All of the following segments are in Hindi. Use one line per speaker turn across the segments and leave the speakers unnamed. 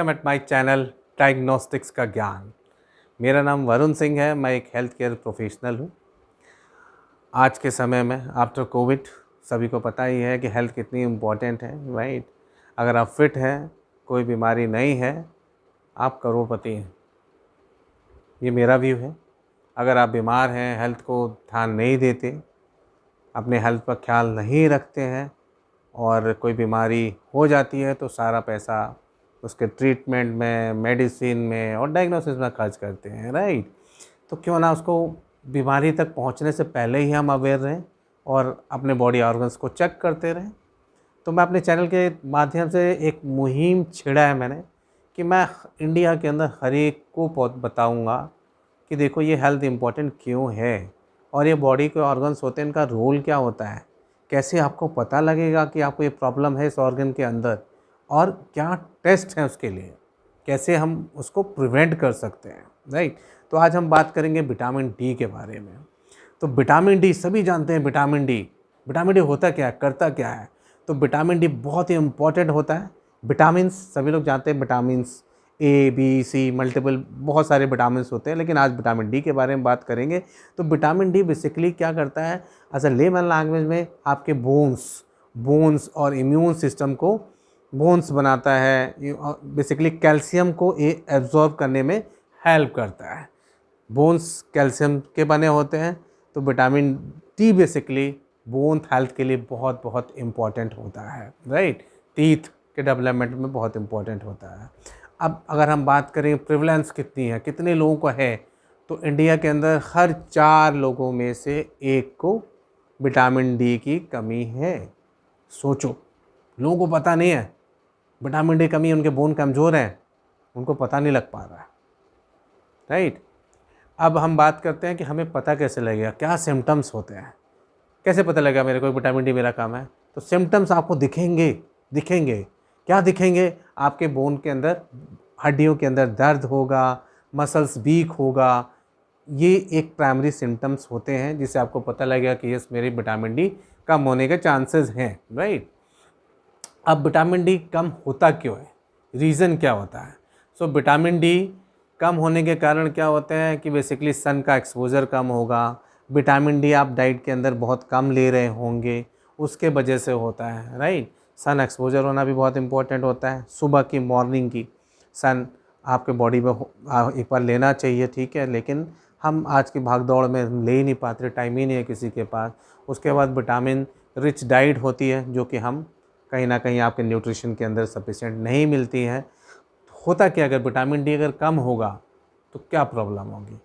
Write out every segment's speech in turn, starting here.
Welcome at my channel diagnostics का ज्ञान। मेरा नाम वरुण सिंह है। मैं एक हेल्थ केयर प्रोफेशनल हूँ। आज के समय में आफ्टर कोविड सभी को पता ही है कि हेल्थ कितनी इम्पोर्टेंट है, राइट। अगर आप फिट हैं, कोई बीमारी नहीं है, आप करोड़पति हैं। ये मेरा व्यू है। अगर आप बीमार हैं, हेल्थ को ध्यान नहीं देते, अपने हेल्थ पर ख्याल नहीं रखते हैं और कोई बीमारी हो जाती है तो सारा पैसा उसके ट्रीटमेंट में, मेडिसिन में और डायग्नोसिस में खर्च करते हैं, राइट। तो क्यों ना उसको बीमारी तक पहुंचने से पहले ही हम अवेयर रहें और अपने बॉडी ऑर्गन्स को चेक करते रहें। तो मैं अपने चैनल के माध्यम से एक मुहिम छेड़ा है मैंने कि मैं इंडिया के अंदर हर एक को बताऊंगा कि देखो ये हेल्थ इम्पोर्टेंट क्यों है और ये बॉडी के ऑर्गन्स होते हैं, इनका रोल क्या होता है, कैसे आपको पता लगेगा कि आपको ये प्रॉब्लम है इस ऑर्गन के अंदर और क्या टेस्ट हैं उसके लिए, कैसे हम उसको प्रिवेंट कर सकते हैं, राइट। तो आज हम बात करेंगे विटामिन डी के बारे में। तो विटामिन डी सभी जानते हैं। विटामिन डी होता क्या है, करता क्या है। तो विटामिन डी बहुत ही इम्पॉर्टेंट होता है। विटामिन्स सभी लोग जानते हैं, vitamins A B C multiple बहुत सारे विटामिन्स होते हैं, लेकिन आज विटामिन डी के बारे में बात करेंगे। तो विटामिन डी बेसिकली क्या करता है, एज अ लेमन लैंग्वेज में आपके बोन्स और इम्यून सिस्टम को बोन्स बनाता है। बेसिकली कैल्शियम को एब्जॉर्ब करने में हेल्प करता है। बोन्स कैल्शियम के बने होते हैं, तो vitamin D basically bone health के लिए बहुत बहुत इम्पॉर्टेंट होता है, राइट। टीथ के डेवलपमेंट में बहुत इम्पॉर्टेंट होता है। अब अगर हम बात करें प्रिवलेंस कितनी है, कितने लोगों को है, तो इंडिया के अंदर हर 4 लोगों में से एक को विटामिन डी की कमी है। सोचो, लोगों को पता नहीं है विटामिन डी कमी, उनके बोन कमज़ोर हैं, उनको पता नहीं लग पा रहा है, राइट। अब हम बात करते हैं कि हमें पता कैसे लगेगा, क्या सिम्टम्स होते हैं, कैसे पता लगेगा मेरे को विटामिन डी मेरा कम है। तो सिम्टम्स आपको दिखेंगे। क्या दिखेंगे, आपके बोन के अंदर, हड्डियों के अंदर दर्द होगा, मसल्स वीक होगा। ये एक प्राइमरी सिम्टम्स होते हैं जिससे आपको पता लगेगा कि यस मेरी विटामिन डी कम होने के चांसेस हैं, राइट। अब विटामिन डी कम होता क्यों है, रीज़न क्या होता है। सो विटामिन डी कम होने के कारण क्या होते हैं कि बेसिकली सन का एक्सपोजर कम होगा। विटामिन डी आप डाइट के अंदर बहुत कम ले रहे होंगे, उसके वजह से होता है, राइट। सन एक्सपोजर होना भी बहुत इंपॉर्टेंट होता है। सुबह की मॉर्निंग की सन आपके बॉडी में एक बार लेना चाहिए, ठीक है, लेकिन हम आज की भाग दौड़ में ले ही नहीं पाते, टाइम ही नहीं है किसी के पास। उसके बाद विटामिन रिच डाइट होती है जो कि हम कहीं ना कहीं आपके न्यूट्रिशन के अंदर सफिशिएंट नहीं मिलती है। होता क्या, अगर विटामिन डी अगर कम होगा तो क्या प्रॉब्लम होगी।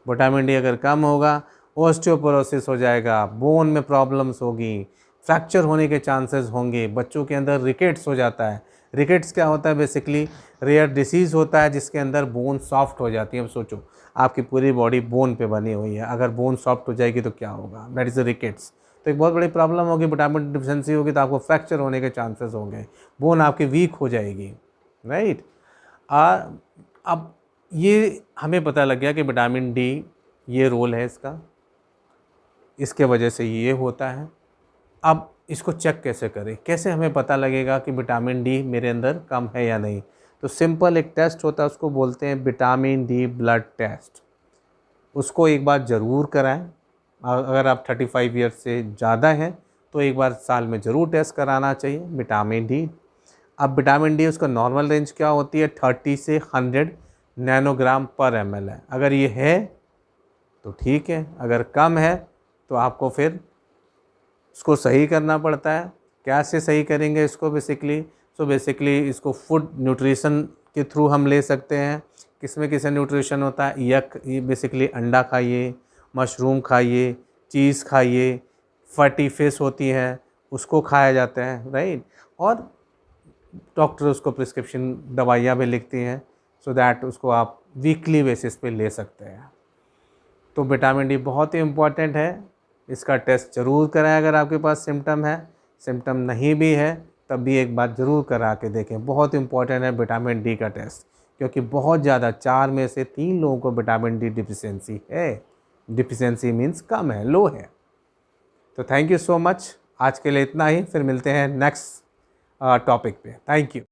विटामिन डी अगर कम होगा, ऑस्टियोपोरोसिस हो जाएगा, बोन में प्रॉब्लम्स होगी, फ्रैक्चर होने के चांसेस होंगे। बच्चों के अंदर रिकेट्स हो जाता है। रिकेट्स क्या होता है, बेसिकली रेयर डिसीज़ होता है जिसके अंदर बोन सॉफ्ट हो जाती है। अब सोचो, आपकी पूरी बॉडी बोन पे बनी हुई है, अगर बोन सॉफ्ट हो जाएगी तो क्या होगा, दैट इज़ रिकेट्स। तो एक बहुत बड़ी प्रॉब्लम होगी, विटामिन डिफिशिएंसी होगी तो आपको फ्रैक्चर होने के चांसेस होंगे, बोन आपकी वीक हो जाएगी, राइट। अब ये हमें पता लग गया कि विटामिन डी ये रोल है इसका, इसके वजह से ये होता है। अब इसको चेक कैसे करें, कैसे हमें पता लगेगा कि विटामिन डी मेरे अंदर कम है या नहीं। तो सिंपल एक टेस्ट होता है, उसको बोलते हैं विटामिन डी ब्लड टेस्ट। उसको एक बार ज़रूर कराएं। अगर आप 35 ईयर्स से ज़्यादा हैं तो एक बार साल में ज़रूर टेस्ट कराना चाहिए विटामिन डी। अब विटामिन डी उसका नॉर्मल रेंज क्या होती है, 30 से 100 नैनोग्राम पर ml है। अगर ये है तो ठीक है, अगर कम है तो आपको फिर इसको सही करना पड़ता है। क्या से सही करेंगे इसको, बेसिकली इसको फूड न्यूट्रिशन के थ्रू हम ले सकते हैं। किसमें किसे न्यूट्रिशन होता है, ये बेसिकली अंडा खाइए, मशरूम खाइए, चीज़ खाइए, फैटी फिश होती है उसको खाया जाता है, राइट। और डॉक्टर उसको प्रिस्क्रिप्शन दवाइयाँ भी लिखती हैं, सो दैट उसको आप वीकली बेसिस पे ले सकते हैं। तो विटामिन डी बहुत ही इम्पॉर्टेंट है, इसका टेस्ट ज़रूर कराएं अगर आपके पास सिम्टम है। सिम्टम नहीं भी है तब भी एक बार ज़रूर करा के देखें। बहुत इम्पॉर्टेंट है विटामिन डी का टेस्ट, क्योंकि बहुत ज़्यादा 4 में से 3 लोगों को विटामिन डी डिफिशिएंसी है। डिफिशिएंसी मीन्स कम है, लो है। तो थैंक यू सो मच, आज के लिए इतना ही, फिर मिलते हैं नेक्स्ट टॉपिक पे। Thank you.